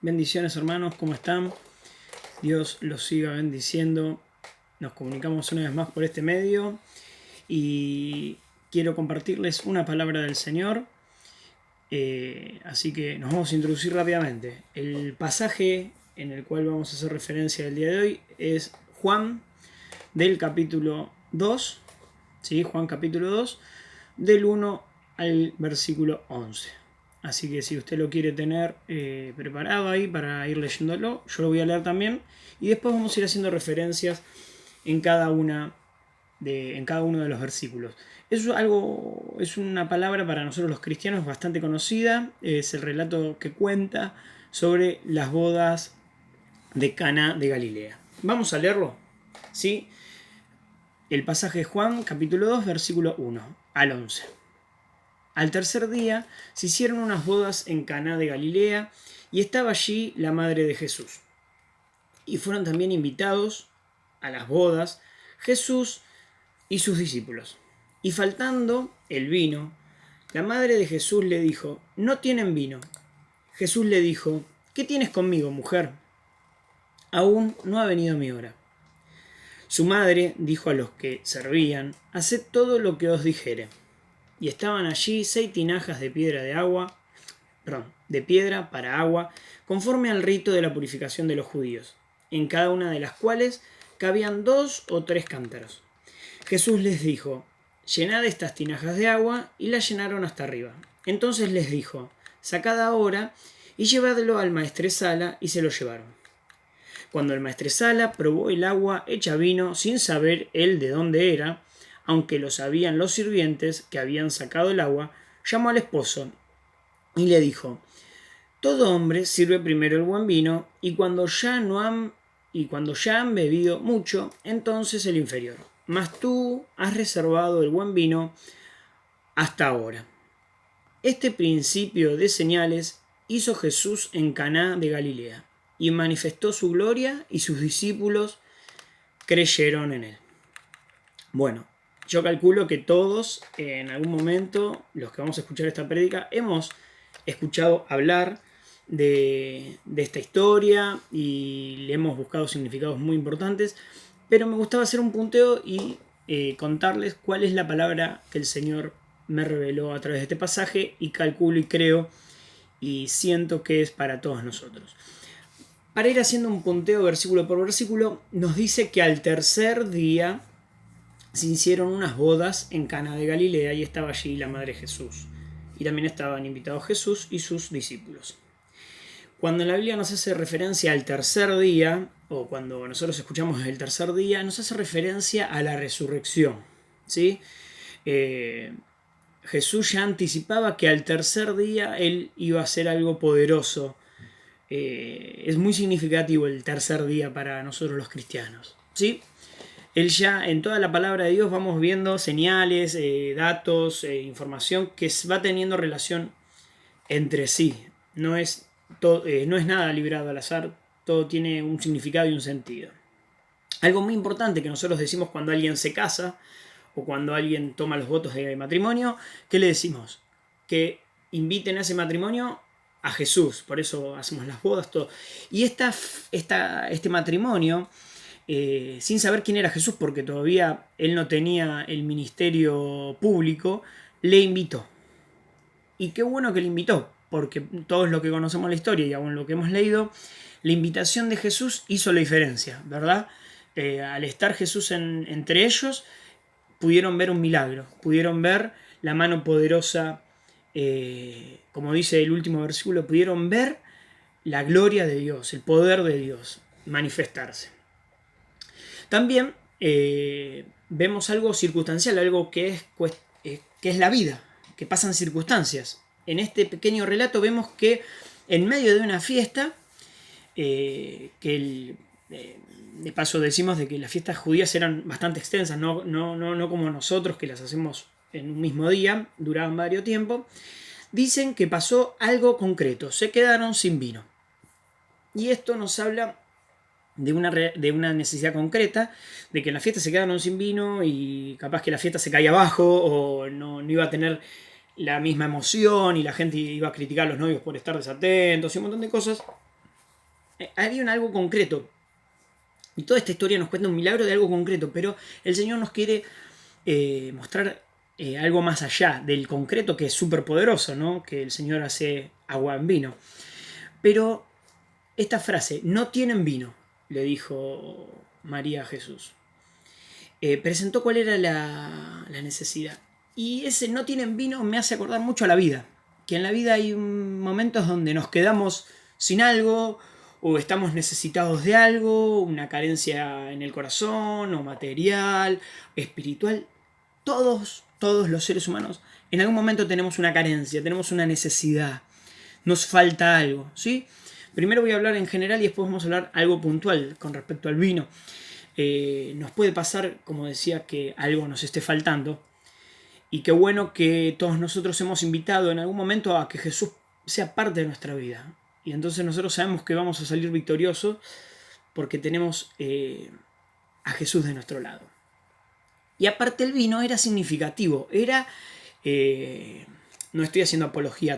Bendiciones hermanos, ¿cómo están? Dios los siga bendiciendo. Nos comunicamos una vez más por este medio y quiero compartirles una palabra del Señor. Así que nos vamos a introducir rápidamente. El pasaje en el cual vamos a hacer referencia el día de hoy es Juan del capítulo 2, ¿sí? Juan capítulo 2, del 1 al versículo 11. Así que si usted lo quiere tener preparado ahí para ir leyéndolo, yo lo voy a leer también. Y después vamos a ir haciendo referencias en cada uno de los versículos. Es una palabra para nosotros los cristianos bastante conocida. Es el relato que cuenta sobre las bodas de Cana de Galilea. Vamos a leerlo, ¿sí? El pasaje de Juan, capítulo 2, versículo 1 al 11. Al tercer día se hicieron unas bodas en Caná de Galilea y estaba allí la madre de Jesús. Y fueron también invitados a las bodas Jesús y sus discípulos. Y faltando el vino, la madre de Jesús le dijo: «No tienen vino». Jesús le dijo: «¿Qué tienes conmigo, mujer? Aún no ha venido mi hora». Su madre dijo a los que servían: «Haced todo lo que os dijere». Y estaban allí 6 tinajas de piedra para agua, conforme al rito de la purificación de los judíos, en cada una de las cuales cabían 2 o 3 cántaros. Jesús les dijo: «Llenad estas tinajas de agua», y las llenaron hasta arriba. Entonces les dijo: «Sacad ahora y llevadlo al maestresala», y se lo llevaron. Cuando el maestresala probó el agua hecha vino, sin saber él de dónde era, aunque lo sabían los sirvientes que habían sacado el agua, llamó al esposo y le dijo: «Todo hombre sirve primero el buen vino, y cuando ya han bebido mucho, entonces el inferior. Mas tú has reservado el buen vino hasta ahora». Este principio de señales hizo Jesús en Caná de Galilea, y manifestó su gloria, y sus discípulos creyeron en él. Bueno, yo calculo que todos, en algún momento, los que vamos a escuchar esta prédica, hemos escuchado hablar de esta historia y le hemos buscado significados muy importantes, pero me gustaba hacer un punteo y contarles cuál es la palabra que el Señor me reveló a través de este pasaje, y calculo y creo y siento que es para todos nosotros. Para ir haciendo un punteo versículo por versículo, nos dice que al tercer día se hicieron unas bodas en Caná de Galilea y estaba allí la madre de Jesús. Y también estaban invitados Jesús y sus discípulos. Cuando en la Biblia nos hace referencia al tercer día, o cuando nosotros escuchamos el tercer día, nos hace referencia a la resurrección, ¿sí? Jesús ya anticipaba que al tercer día Él iba a hacer algo poderoso. Es muy significativo el tercer día para nosotros los cristianos, ¿sí? Él ya en toda la palabra de Dios vamos viendo señales, datos, información que va teniendo relación entre sí. No es nada librado al azar, todo tiene un significado y un sentido. Algo muy importante que nosotros decimos cuando alguien se casa o cuando alguien toma los votos de matrimonio, ¿qué le decimos? Que inviten a ese matrimonio a Jesús, por eso hacemos las bodas, todo. Y este matrimonio, sin saber quién era Jesús, porque todavía él no tenía el ministerio público, le invitó. Y qué bueno que le invitó, porque todos los que conocemos la historia y aún lo que hemos leído, la invitación de Jesús hizo la diferencia, ¿verdad? Al estar Jesús entre ellos, pudieron ver un milagro, pudieron ver la mano poderosa, como dice el último versículo, pudieron ver la gloria de Dios, el poder de Dios manifestarse. También vemos algo circunstancial, algo que es la vida, que pasan circunstancias. En este pequeño relato vemos que en medio de una fiesta, de paso decimos de que las fiestas judías eran bastante extensas, no como nosotros que las hacemos en un mismo día, duraban varios tiempos, dicen que pasó algo concreto, se quedaron sin vino. Y esto nos habla de una necesidad concreta, de que en la fiesta se quedaron sin vino y capaz que la fiesta se caía abajo o no iba a tener la misma emoción y la gente iba a criticar a los novios por estar desatentos y un montón de cosas. Había algo concreto. Y toda esta historia nos cuenta un milagro de algo concreto, pero el Señor nos quiere mostrar algo más allá del concreto, que es súper poderoso, ¿no? Que el Señor hace agua en vino. Pero esta frase, no tienen vino, le dijo María a Jesús. Presentó cuál era la necesidad. Y ese no tienen vino me hace acordar mucho a la vida. Que en la vida hay momentos donde nos quedamos sin algo, o estamos necesitados de algo, una carencia en el corazón, o material, espiritual. Todos los seres humanos, en algún momento tenemos una carencia, tenemos una necesidad, nos falta algo, ¿sí? Primero voy a hablar en general y después vamos a hablar algo puntual con respecto al vino. Nos puede pasar, como decía, que algo nos esté faltando. Y qué bueno que todos nosotros hemos invitado en algún momento a que Jesús sea parte de nuestra vida. Y entonces nosotros sabemos que vamos a salir victoriosos porque tenemos a Jesús de nuestro lado. Y aparte el vino era significativo, era... no estoy haciendo apología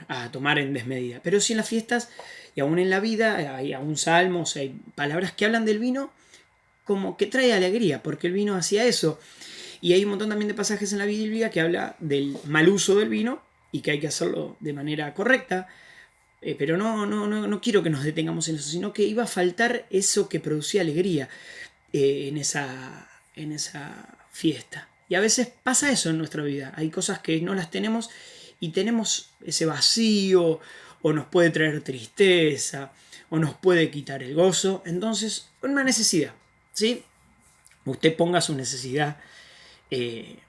a tomar en desmedida, pero sí en las fiestas y aún en la vida hay aún salmos, hay palabras que hablan del vino como que trae alegría, porque el vino hacía eso. Y hay un montón también de pasajes en la Biblia que habla del mal uso del vino y que hay que hacerlo de manera correcta. Pero no quiero que nos detengamos en eso, sino que iba a faltar eso que producía alegría en esa fiesta. Y a veces pasa eso en nuestra vida. Hay cosas que no las tenemos y tenemos ese vacío, o nos puede traer tristeza, o nos puede quitar el gozo. Entonces, una necesidad, ¿sí? Usted ponga su necesidad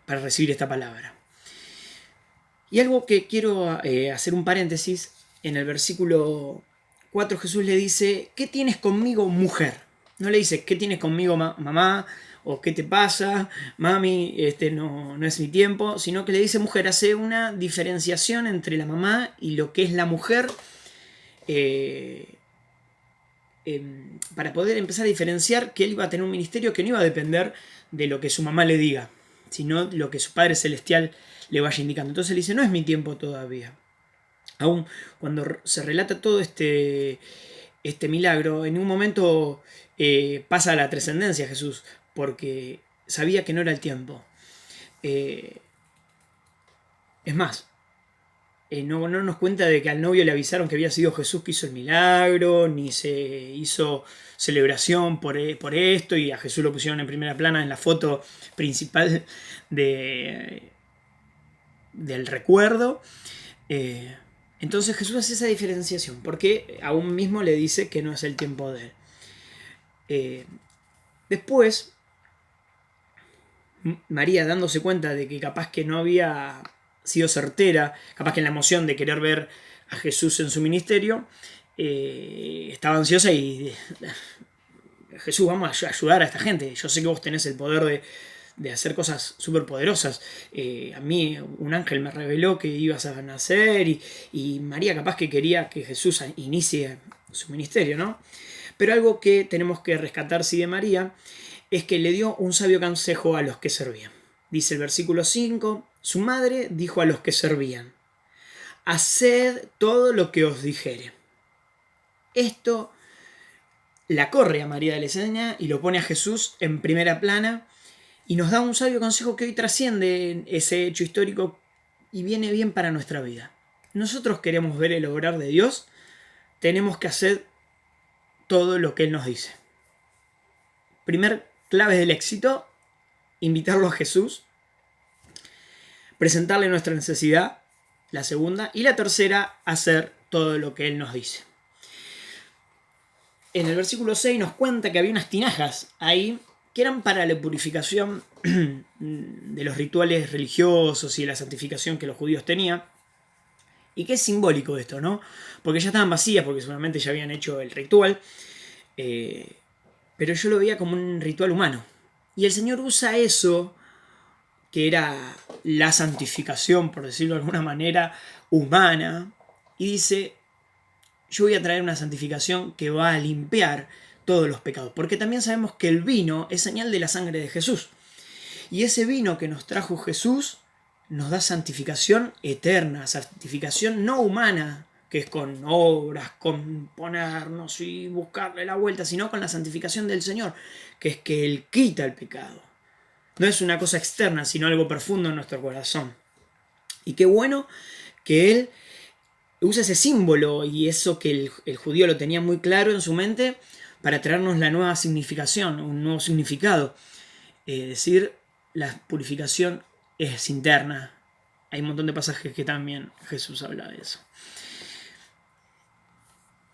para recibir esta palabra. Y algo que quiero hacer un paréntesis, en el versículo 4 Jesús le dice, ¿qué tienes conmigo, mujer? No le dice, ¿qué tienes conmigo, mamá? O ¿qué te pasa? Mami, no es mi tiempo. Sino que le dice, mujer, hace una diferenciación entre la mamá y lo que es la mujer, para poder empezar a diferenciar que él iba a tener un ministerio que no iba a depender de lo que su mamá le diga, sino lo que su Padre Celestial le vaya indicando. Entonces le dice, no es mi tiempo todavía. Aún cuando se relata todo este milagro, en un momento pasa a la trascendencia Jesús, porque sabía que no era el tiempo. Es más, no nos cuenta de que al novio le avisaron que había sido Jesús que hizo el milagro, ni se hizo celebración por esto, y a Jesús lo pusieron en primera plana en la foto principal del recuerdo. Entonces Jesús hace esa diferenciación, porque aún mismo le dice que no es el tiempo de él. Después, María, dándose cuenta de que capaz que no había sido certera, capaz que en la emoción de querer ver a Jesús en su ministerio, estaba ansiosa y Jesús, vamos a ayudar a esta gente. Yo sé que vos tenés el poder de hacer cosas súper poderosas. A mí un ángel me reveló que ibas a nacer y María capaz que quería que Jesús inicie su ministerio, ¿no? Pero algo que tenemos que rescatar sí de María es que le dio un sabio consejo a los que servían. Dice el versículo 5, su madre dijo a los que servían, haced todo lo que os dijere. Esto la corre a María de la Escena y lo pone a Jesús en primera plana y nos da un sabio consejo que hoy trasciende ese hecho histórico y viene bien para nuestra vida. Nosotros queremos ver el obrar de Dios, tenemos que hacer todo lo que Él nos dice. Primer clave del éxito, invitarlo a Jesús, presentarle nuestra necesidad, la segunda, y la tercera, hacer todo lo que Él nos dice. En el versículo 6 nos cuenta que había unas tinajas ahí que eran para la purificación de los rituales religiosos y de la santificación que los judíos tenían. Y que es simbólico esto, ¿no? Porque ya estaban vacías, porque seguramente ya habían hecho el ritual. Pero yo lo veía como un ritual humano. Y el Señor usa eso, que era la santificación, por decirlo de alguna manera, humana, y dice, yo voy a traer una santificación que va a limpiar todos los pecados. Porque también sabemos que el vino es señal de la sangre de Jesús. Y ese vino que nos trajo Jesús nos da santificación eterna, santificación no humana, que es con obras, con ponernos y buscarle la vuelta, sino con la santificación del Señor, que es que Él quita el pecado. No es una cosa externa, sino algo profundo en nuestro corazón. Y qué bueno que Él usa ese símbolo y eso que el judío lo tenía muy claro en su mente para traernos la nueva significación, un nuevo significado. Es decir, la purificación es interna. Hay un montón de pasajes que también Jesús habla de eso.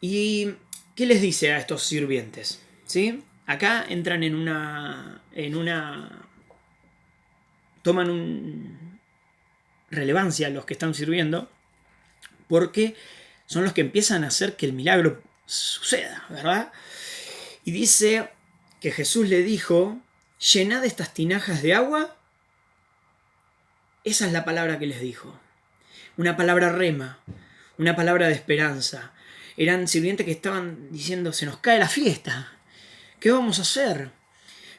¿Y qué les dice a estos sirvientes? ¿Sí? Acá entran toman relevancia los que están sirviendo, porque son los que empiezan a hacer que el milagro suceda, ¿verdad? Y dice que Jesús le dijo, llenad estas tinajas de agua. Esa es la palabra que les dijo. Una palabra rema, una palabra de esperanza. Eran sirvientes que estaban diciendo, se nos cae la fiesta. ¿Qué vamos a hacer?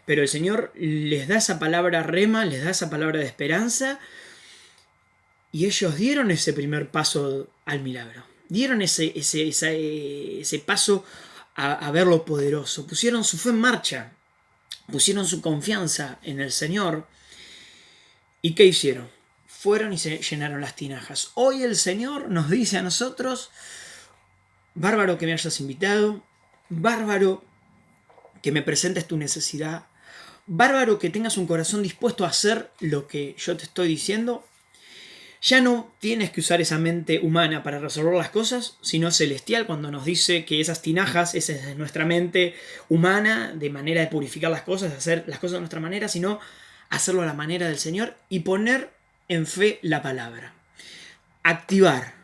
Pero el Señor les da esa palabra rema, les da esa palabra de esperanza, y ellos dieron ese primer paso al milagro. Dieron ese paso a ver lo poderoso. Pusieron su fe en marcha. Pusieron su confianza en el Señor. ¿Y qué hicieron? Fueron y se llenaron las tinajas. Hoy el Señor nos dice a nosotros, bárbaro que me hayas invitado, bárbaro que me presentes tu necesidad, bárbaro que tengas un corazón dispuesto a hacer lo que yo te estoy diciendo. Ya no tienes que usar esa mente humana para resolver las cosas, sino celestial, cuando nos dice que esas tinajas, esa es nuestra mente humana, de manera de purificar las cosas, hacer las cosas de nuestra manera, sino hacerlo a la manera del Señor y poner en fe la palabra. Activar,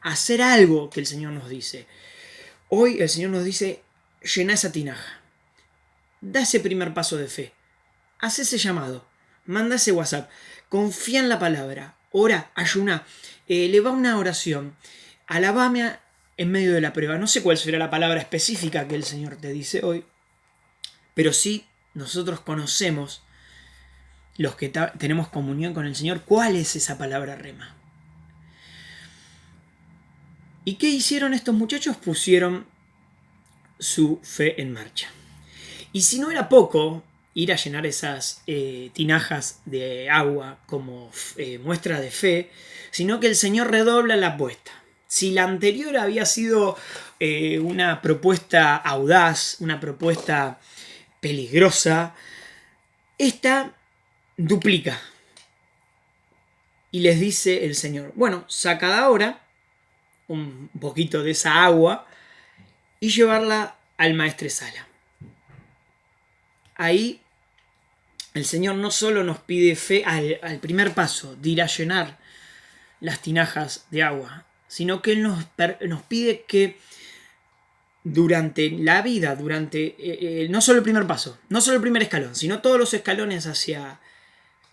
hacer algo que el Señor nos dice. Hoy el Señor nos dice, llena esa tinaja. Da ese primer paso de fe. Haz ese llamado. Manda ese WhatsApp. Confía en la palabra. Ora, ayuna. Eleva una oración. Alabame en medio de la prueba. No sé cuál será la palabra específica que el Señor te dice hoy. Pero sí, nosotros conocemos, los que tenemos comunión con el Señor, cuál es esa palabra rema. ¿Y qué hicieron estos muchachos? Pusieron su fe en marcha. Y si no era poco ir a llenar esas tinajas de agua como muestra de fe, sino que el Señor redobla la apuesta. Si la anterior había sido una propuesta audaz, una propuesta peligrosa, esta duplica. Y les dice el Señor, bueno, sacad ahora un poquito de esa agua y llevarla al maestresala. Ahí el Señor no solo nos pide fe al primer paso de ir a llenar las tinajas de agua, sino que Él nos pide que durante la vida, no solo el primer paso, no solo el primer escalón, sino todos los escalones hacia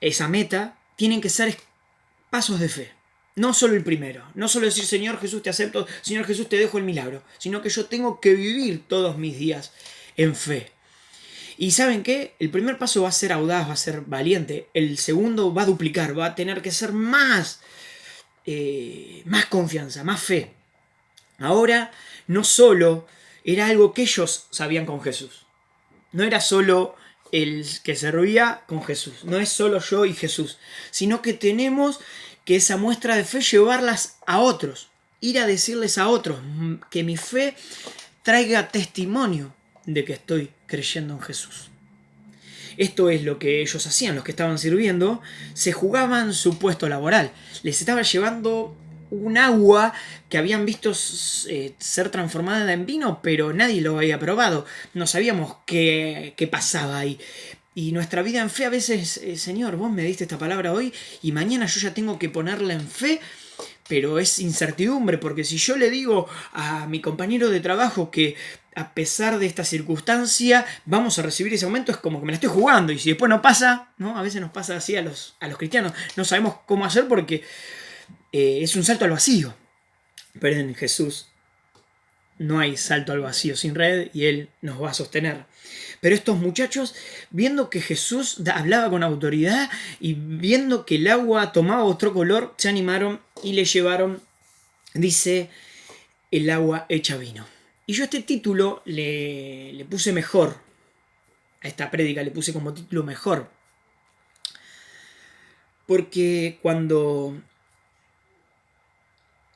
esa meta, tienen que ser pasos de fe. No solo el primero, no solo decir Señor Jesús te acepto, Señor Jesús te dejo el milagro, sino que yo tengo que vivir todos mis días en fe. Y ¿saben qué? El primer paso va a ser audaz, va a ser valiente. El segundo va a duplicar, va a tener que ser más confianza, más fe. Ahora no solo era algo que ellos sabían con Jesús. No era solo el que servía con Jesús. No es solo yo y Jesús. Sino que tenemos que esa muestra de fe llevarlas a otros. Ir a decirles a otros que mi fe traiga testimonio de que estoy creyendo en Jesús. Esto es lo que ellos hacían, los que estaban sirviendo, se jugaban su puesto laboral. Les estaba llevando un agua que habían visto ser transformada en vino, pero nadie lo había probado. No sabíamos qué pasaba ahí. Y nuestra vida en fe a veces, Señor, vos me diste esta palabra hoy y mañana yo ya tengo que ponerla en fe, pero es incertidumbre, porque si yo le digo a mi compañero de trabajo que a pesar de esta circunstancia vamos a recibir ese aumento, es como que me la estoy jugando, y si después no pasa, ¿no? A veces nos pasa así a los cristianos, no sabemos cómo hacer porque es un salto al vacío. Pero en Jesús no hay salto al vacío sin red y Él nos va a sostener. Pero estos muchachos, viendo que Jesús hablaba con autoridad y viendo que el agua tomaba otro color, se animaron y le llevaron, dice, el agua hecha vino. Y yo a este título le puse mejor, a esta prédica le puse como título mejor, porque cuando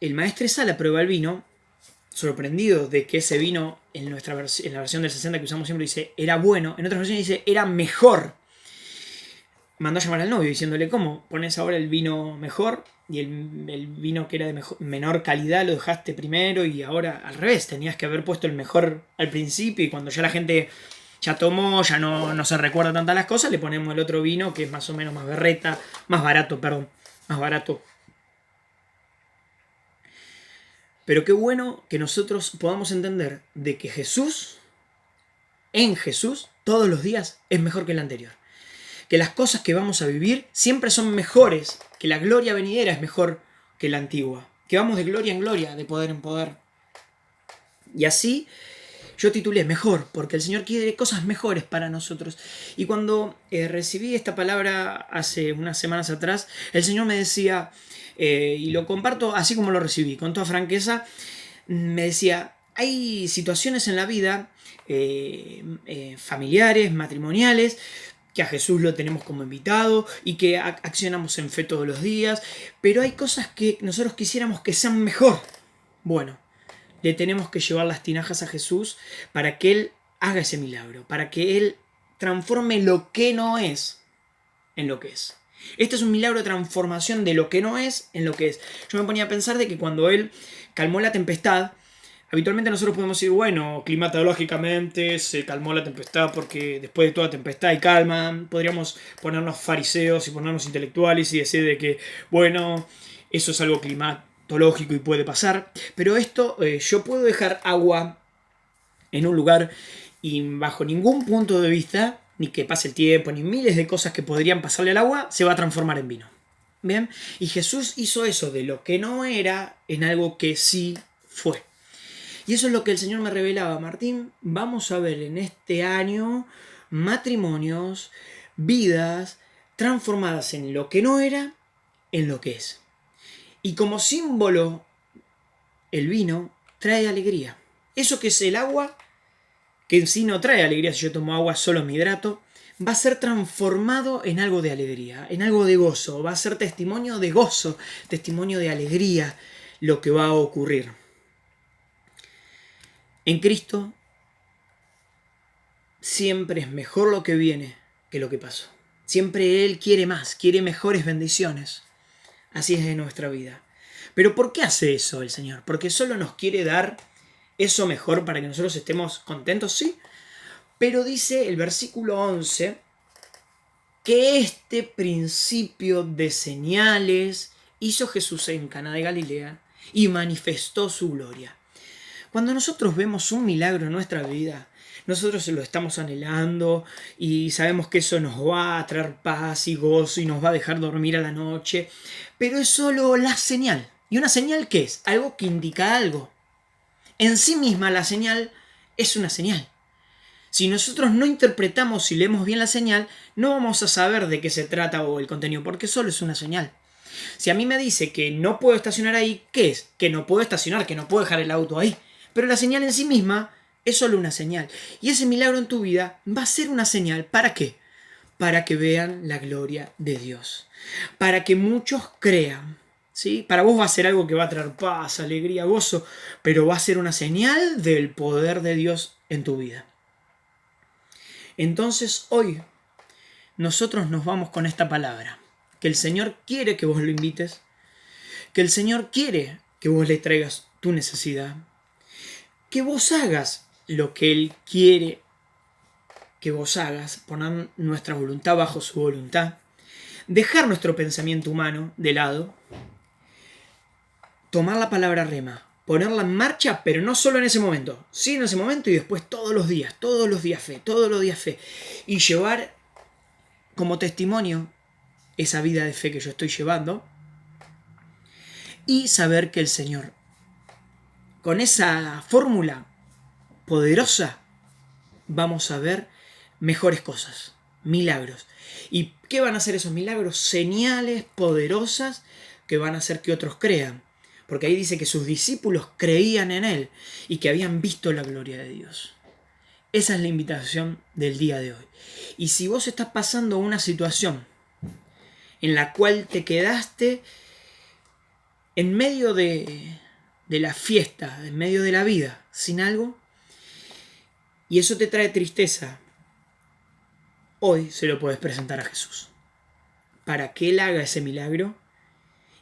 el maestresala prueba el vino, sorprendido de que ese vino en la versión del 60 que usamos siempre dice era bueno, en otras versiones dice era mejor. Mandó a llamar al novio diciéndole, ¿cómo? ¿Pones ahora el vino mejor? Y el vino que era de menor calidad lo dejaste primero y ahora al revés. Tenías que haber puesto el mejor al principio y cuando ya la gente ya tomó, ya no se recuerda tantas las cosas, le ponemos el otro vino que es más o menos más barato. Pero qué bueno que nosotros podamos entender de que en Jesús, todos los días es mejor que el anterior. Que las cosas que vamos a vivir siempre son mejores, que la gloria venidera es mejor que la antigua, que vamos de gloria en gloria, de poder en poder. Y así yo titulé Mejor, porque el Señor quiere cosas mejores para nosotros. Y cuando recibí esta palabra hace unas semanas atrás, el Señor me decía, y lo comparto así como lo recibí, con toda franqueza, me decía, hay situaciones en la vida, familiares, matrimoniales, que a Jesús lo tenemos como invitado y que accionamos en fe todos los días, pero hay cosas que nosotros quisiéramos que sean mejor. Bueno, le tenemos que llevar las tinajas a Jesús para que Él haga ese milagro, para que Él transforme lo que no es en lo que es. Este es un milagro de transformación de lo que no es en lo que es. Yo me ponía a pensar de que cuando Él calmó la tempestad, habitualmente nosotros podemos decir, bueno, climatológicamente se calmó la tempestad porque después de toda tempestad hay calma. Podríamos ponernos fariseos y ponernos intelectuales y decir de que, bueno, eso es algo climatológico y puede pasar. Pero esto, yo puedo dejar agua en un lugar y bajo ningún punto de vista, ni que pase el tiempo, ni miles de cosas que podrían pasarle al agua, se va a transformar en vino. ¿Bien? Y Jesús hizo eso de lo que no era en algo que sí fue. Y eso es lo que el Señor me revelaba, Martín. Vamos a ver en este año matrimonios, vidas transformadas en lo que no era, en lo que es. Y como símbolo, el vino trae alegría. Eso que es el agua, que en sí no trae alegría, si yo tomo agua solo me hidrato, va a ser transformado en algo de alegría, en algo de gozo. Va a ser testimonio de gozo, testimonio de alegría lo que va a ocurrir. En Cristo siempre es mejor lo que viene que lo que pasó. Siempre Él quiere más, quiere mejores bendiciones. Así es en nuestra vida. Pero ¿por qué hace eso el Señor? ¿Porque solo nos quiere dar eso mejor para que nosotros estemos contentos? Sí. Pero dice el versículo 11 que este principio de señales hizo Jesús en Caná de Galilea y manifestó su gloria. Cuando nosotros vemos un milagro en nuestra vida, nosotros lo estamos anhelando y sabemos que eso nos va a traer paz y gozo y nos va a dejar dormir a la noche, pero es solo la señal. ¿Y una señal qué es? Algo que indica algo. En sí misma la señal es una señal. Si nosotros no interpretamos y leemos bien la señal, no vamos a saber de qué se trata o el contenido, porque solo es una señal. Si a mí me dice que no puedo estacionar ahí, ¿qué es? Que no puedo estacionar, que no puedo dejar el auto ahí. Pero la señal en sí misma es solo una señal. Y ese milagro en tu vida va a ser una señal. ¿Para qué? Para que vean la gloria de Dios. Para que muchos crean. ¿Sí? Para vos va a ser algo que va a traer paz, alegría, gozo, pero va a ser una señal del poder de Dios en tu vida. Entonces hoy nosotros nos vamos con esta palabra. Que el Señor quiere que vos lo invites. Que el Señor quiere que vos le traigas tu necesidad. Que vos hagas lo que Él quiere que vos hagas, poner nuestra voluntad bajo su voluntad, dejar nuestro pensamiento humano de lado, tomar la palabra rema, ponerla en marcha, pero no solo en ese momento, sí en ese momento y después todos los días fe, y llevar como testimonio esa vida de fe que yo estoy llevando y saber que el Señor, con esa fórmula poderosa, vamos a ver mejores cosas, milagros. ¿Y qué van a hacer esos milagros? Señales poderosas que van a hacer que otros crean. Porque ahí dice que sus discípulos creían en Él y que habían visto la gloria de Dios. Esa es la invitación del día de hoy. Y si vos estás pasando una situación en la cual te quedaste en medio de la fiesta, en medio de la vida, sin algo, y eso te trae tristeza, hoy se lo puedes presentar a Jesús, para que Él haga ese milagro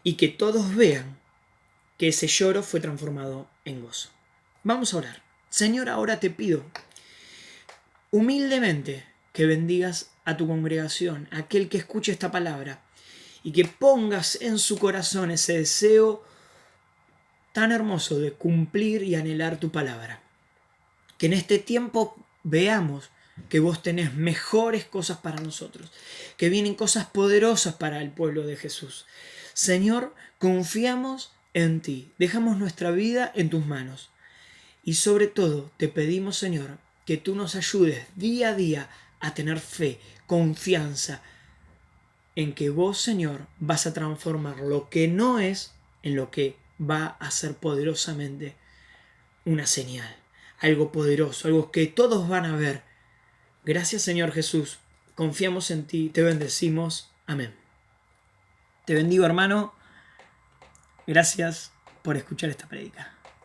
y que todos vean que ese lloro fue transformado en gozo. Vamos a orar. Señor, ahora te pido humildemente que bendigas a tu congregación, a aquel que escuche esta palabra, y que pongas en su corazón ese deseo tan hermoso de cumplir y anhelar tu palabra. Que en este tiempo veamos que vos tenés mejores cosas para nosotros, que vienen cosas poderosas para el pueblo de Jesús. Señor, confiamos en ti, dejamos nuestra vida en tus manos. Y sobre todo te pedimos, Señor, que tú nos ayudes día a día a tener fe, confianza en que vos, Señor, vas a transformar lo que no es en lo que va a ser poderosamente una señal, algo poderoso, algo que todos van a ver. Gracias, Señor Jesús, confiamos en ti, te bendecimos. Amén. Te bendigo, hermano. Gracias por escuchar esta prédica.